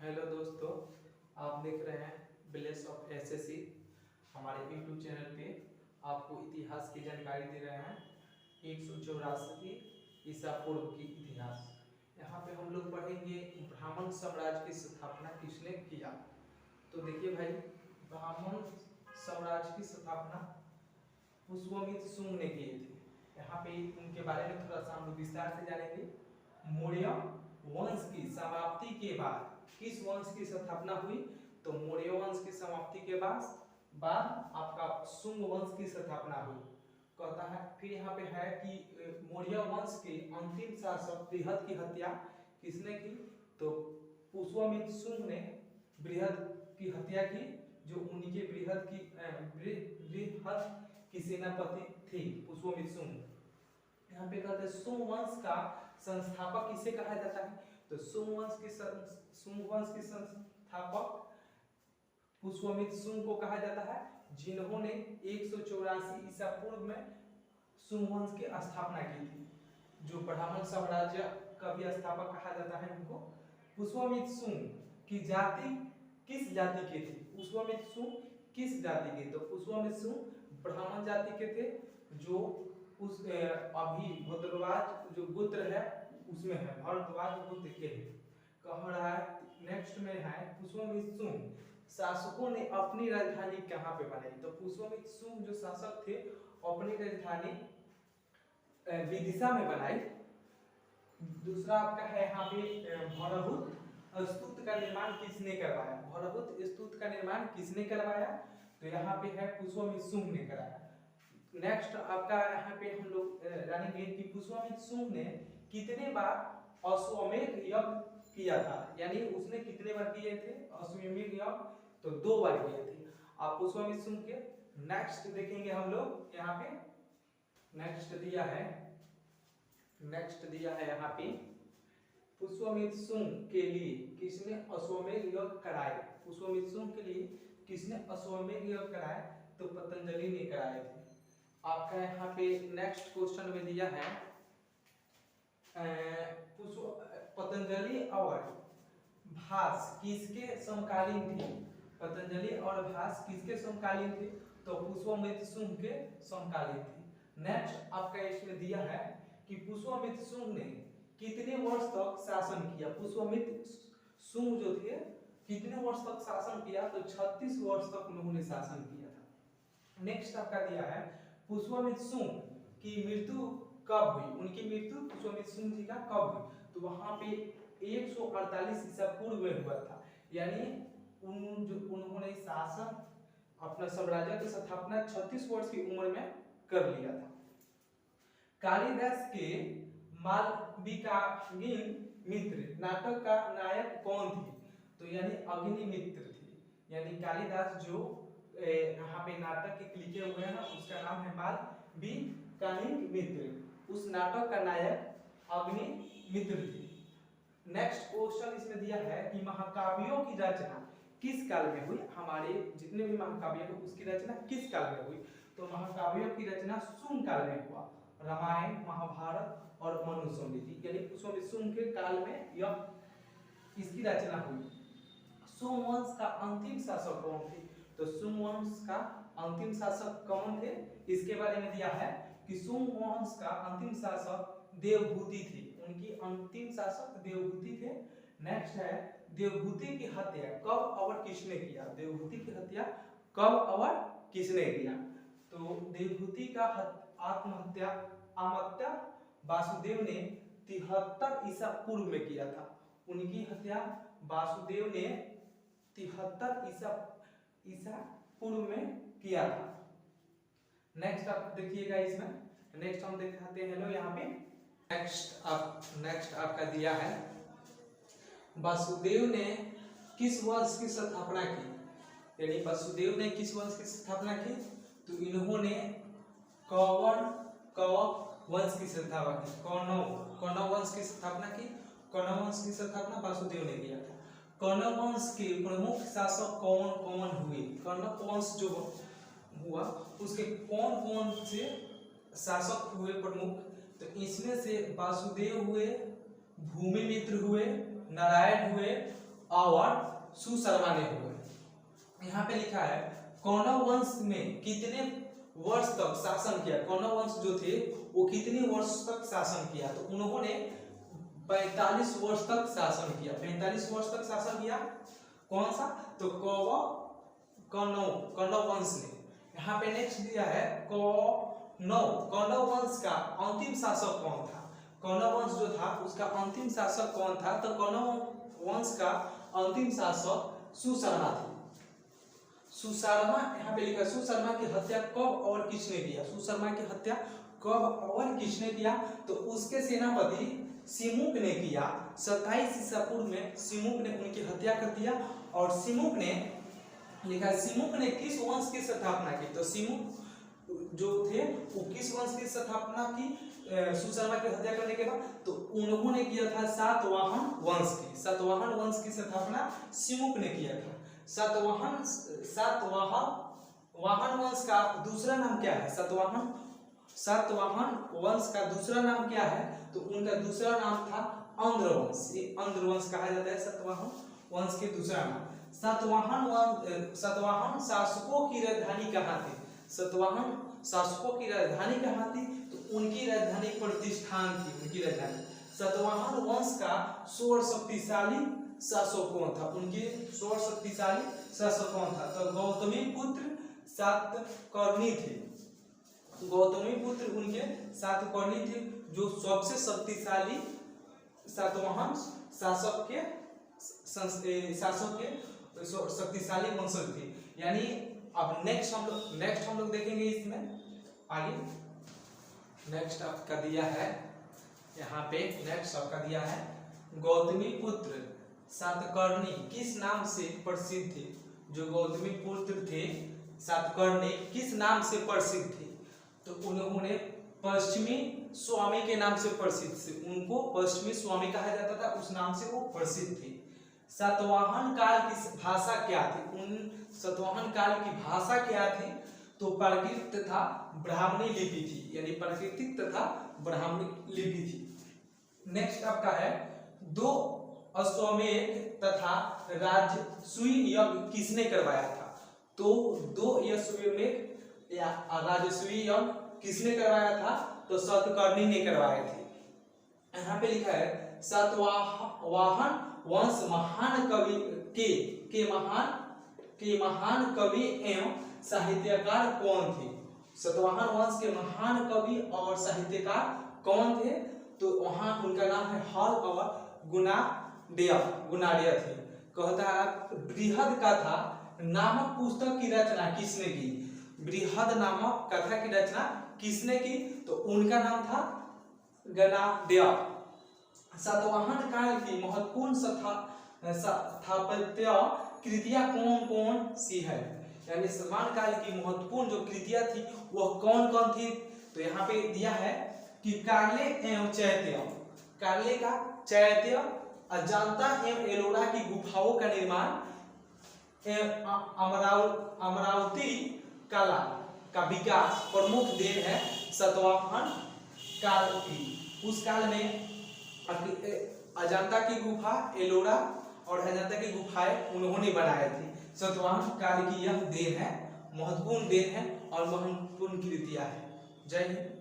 Hello दोस्तों, आप देख रहे हैं ब्लेस ऑफ एसएससी। हमारे यूट्यूब चैनल पे आपको इतिहास की जानकारी दे रहे हैं। 184 ईसा पूर्व की इतिहास। यहाँ पे हम लोग पढ़ेंगे ब्राह्मण साम्राज्य की स्थापना किसने किया। तो देखिए भाई, ब्राह्मण साम्राज्य की स्थापना पुष्यमित्र शुंग ने किए थे। यहाँ पे उनके बारे में थोड़ा सा हम लोग विस्तार से जानेंगे। मौर्य वंश की समाप्ति के बाद किस वंश की स्थापना हुई? तो मौर्य वंश की समाप्ति के बाद आपका शुंग वंश की स्थापना हुई। कहता है फिर यहाँ पे है कि मौर्य वंश के अंतिम शासक बृहद की हत्या किसने की? तो पुष्यमित्र शुंग ने बृहद की हत्या की, जो उनके बृहद की सेनापति थी पुष्यमित्र शुंग। यहाँ पे कहते हैं शुंग वंश का संस्थापक किसे कहा जाता है? तो शुंग वंश के संस्थापक पुष्यमित्र शुंग को कहा जाता है, जिन्होंने 184 ईसा पूर्व में शुंग वंश की स्थापना की थी। जो ब्राह्मण साम्राज्य का भी स्थापक कहा जाता है उनको। पुष्यमित्र शुंग की जाति किस जाति के थे? पुष्यमित्र शुंग किस जाति के? तो पुष्यमित्र शुंग ब्राह्मण जाति के थे, जो उस अभी भरद्वाज जो गोत्र है उसमें है, भरद्वाज गोत्र के है। कह रहा है नेक्स्ट में है पुष्यमित्र शुंग शासकों ने अपनी राजधानी कहाँ पे बनाई? तो पुष्यमित्र शुंग जो शासक थे अपनी राजधानी विदिशा में बनाई। दूसरा आपका है यहाँ पे भरहुत स्तूप का निर्माण किसने करवाया? भरहुत स्तूप का निर्माण किसने करवाया? तो यहाँ पे है पुष्यमित्र शुंग ने कराया। नेक्स्ट आपका यहाँ पे हम लोग जानेंगे कि पुष्यमित्र शुंग ने कितने बार अश्वमेध यज्ञ किया था, यानी उसने कितने बार किए थे अश्वमेध यज्ञ? तो 2 बार किए थे। आप पुष्यमित्र शुंग के नेक्स्ट देखेंगे हम लोग। यहाँ पे नेक्स्ट दिया है यहाँ पे पुष्यमित्र शुंग के लिए किसने अश्वमेध यज्ञ कराए? पुष्यमित्र शुंग के लिए किसने अश्वमेध यज्ञ कराए? तो पतंजलि ने कराए थे। आपका यहाँ पे नेक्स्ट क्वेश्चन में दिया है पतंजलि और भास किसके समकालीन थे? पतंजलि और भास किसके समकालीन थे? तो पुष्यमित्र शुंग के समकालीन थे। नेक्स्ट आपका इसमें दिया है कि पुष्यमित्र शुंग ने कितने वर्ष तक शासन किया? पुष्यमित्र शुंग जो थे कितने वर्ष तक शासन किया? तो 36 वर्ष तक उन्होंने शासन किया था। नेक्स्ट आपका दिया है पुष्यमित्र शुंग की मृत्यु कब हुई? उनकी मृत्यु पुष्यमित्र शुंग जी का कब हुई? तो वहां पे 148 ईसा पूर्व में हुआ था, यानी उन्होंने शासन अपना साम्राज्य की स्थापना 36 वर्ष की उम्र में कर लिया था। कालिदास के मालविकाग्नि मित्र नाटक का नायक कौन थे? तो यानी अग्निमित्र थे। यानी कालिदास जो यहाँ पे नाटक के लिखे हुए हैं उसका नाम है मालविकाग्नि मित्र। उस नाटक का नायक अग्निमित्र थे। नेक्स्ट क्वेश्चन इसमें दिया है कि महाकाव्यों की रचना किस काल में हुई? हमारे जितने भी महाकाव्य हैं उसकी रचना किस काल में हुई? तो महाकाव्यों की रचना शुंग काल में हुआ। रामायण, महाभारत और मनुस्मृति, यानी पुष्यमित्र शुंग के काल में यह इसकी रचना हुई। शुंग वंश का अंतिम शासक कौन थे? तो शुंग वंश का अंतिम शासक कौन थे? इसके बारे में दिया है कि शुंग वंश का अंतिम शासक देवभूति थे। उनकी अंतिम शासक देवभूति थे। नेक्स्ट है देवभूति की हत्या कब और किसने किया? देवभूति की हत्या कब और किसने किया? तो देवभूति का आत्महत्या वासुदेव ने 73 ईसा पूर्व में किया था। उनकी हत्या वासुदेव ने 73 ईसा पूर्व में किया था। नेक्स्ट आप देखिएगा इसमें। नेक्स्ट हम दिखाते हैं लो यहाँ पे। नेक्स्ट आपका दिया है वासुदेव ने किस वंश की स्थापना की? यानी वासुदेव ने किस वंश की स्थापना की? तो इन्होंने कौरव वंश की स्थापना की। कौरव वंश की स्थापना की। कौरव वंश की स्थापना वासुदेव ने किया था। कौरव वंश के प्रमुख शासक कौन कौन हुए? कौरव वंश जो हुआ उसके कौन कौन से शासक हुए प्रमुख? तो इसमें से वासुदेव हुए, भूमिमित्र हुए, नारायण हुए, और सुशर्मा ने हुए। यहाँ पे लिखा है कौरव वंश में कितने वर्ष तक शासन किया, कौरव वंश जो थे वो कितने वर्ष तक शासन किया, तो उन्होंने 45 वर्ष तक शासन किया। 45 वर्ष तक शासन किया। कौन सा, तो कौरव वंश ने। यहाँ पे नेक्स्ट दिया है कौरव वंश का अंतिम शासक कौन था। कौरव वंश जो था उसका अंतिम शासक कौन था, तो कौरव वंश का अंतिम शासक सुशर्मा थे। सुशर्मा, यहाँ पे लिखा सुशर्मा की हत्या कब और किसने किया, सुशर्मा की हत्या कब और किसने किया, तो उसके सेनापति सिमुक ने किया। 27 ईसा पूर्व में सिमुक ने उनकी हत्या कर दिया। और सिमुक ने लिखा, सिमुक ने किस वंश की स्थापना की, तो सिमुक जो थे वो किस वंश की स्थापना की सुशर्मा की हत्या करने के बाद, तो उन्होंने किया था सातवाहन वंश की। सातवाहन वंश की स्थापना सिमुक ने किया था। सातवाहन वंश का दूसरा नाम क्या है, सातवाहन वंश का दूसरा नाम क्या है, तो उनका दूसरा नाम था आंध्रवंश। ये आंध्रवंश कहा जाता है सातवाहन वंश के दूसरा नाम। सातवाहन शासकों की राजधानी कहाँ थी, सातवाहन शासकों की राजधानी कहाँ थी, तो उनकी राजधानी प्रतिष्ठान थी। उनकी राजधानी सातवाहन वंश का सर्वशक्तिशाली शासक कौन था, उनके सर्वशक्तिशाली शासक कौन था, तो गौतमी पुत्र सातकर्णी थे। गौतमी पुत्र उनके सातकर्णी थे, जो सबसे शक्तिशाली सातवाहन शासक के शक्तिशाली वंशज थे। यानी अब नेक्स्ट हम लोग देखेंगे इसमें आगे। नेक्स्ट आपका दिया है यहाँ पे, नेक्स्ट आपका दिया है गौतमी पुत्र सातकर्णी किस नाम से प्रसिद्ध थे। जो गौतमी पुत्र थे सातकर्णी किस नाम से प्रसिद्ध थे, तो उन्होंने पश्चिमी स्वामी के नाम से प्रसिद्ध थे। उनको पश्चिमी स्वामी कहा जाता था, उस नाम से वो प्रसिद्ध थे। सातवाहन काल की भाषा क्या थी, उन सातवाहन काल की भाषा क्या थी, तो प्राकृत तथा ब्राह्मणी लिपि थी। यानी प्राकृतिक तथा ब्राह्मणी लिपि थी। नेक्स्ट आपका है दो अश्वमेध तथा राजसूय यज्ञ किसने करवाया था, तो दो अश्वमेध या राजसूय यज्ञ किसने करवाया था, तो सातकर्णी ने करवाए थे। यहाँ पे लिखा है सातवाहन वंश महान कवि के महान कवि एवं साहित्यकार कौन थे। सातवाहन वंश के महान कवि और साहित्यकार कौन थे, तो वहां उनका नाम है हल और गुणाढ्य थे। कहता है बृहद कथा नामक पुस्तक की रचना किसने की, बृहद नामक कथा की रचना किसने की, तो उनका नाम था गुणाढ्य। सातवाहन काल की महत्वपूर्ण स्थापत्य कृतियां कौन कौन सी है, यानी सातवाहन काल की महत्वपूर्ण जो कृतियां थी वह कौन कौन थी, तो यहाँ पे दिया है कि कार्ले एवं चैत्य, कार्ले का चैत्य, अजंता एवं एलोरा की गुफाओं का निर्माण, अमरावती कला का विकास प्रमुख देन है सातवाहन काल की। उस काल में अजंता की गुफा, एलोरा और अजंता की गुफाएं उन्होंने बनाए थे। सातवाहन काल की यह देन है, महत्वपूर्ण देन है और महत्वपूर्ण कृतियां है। जय हिंद।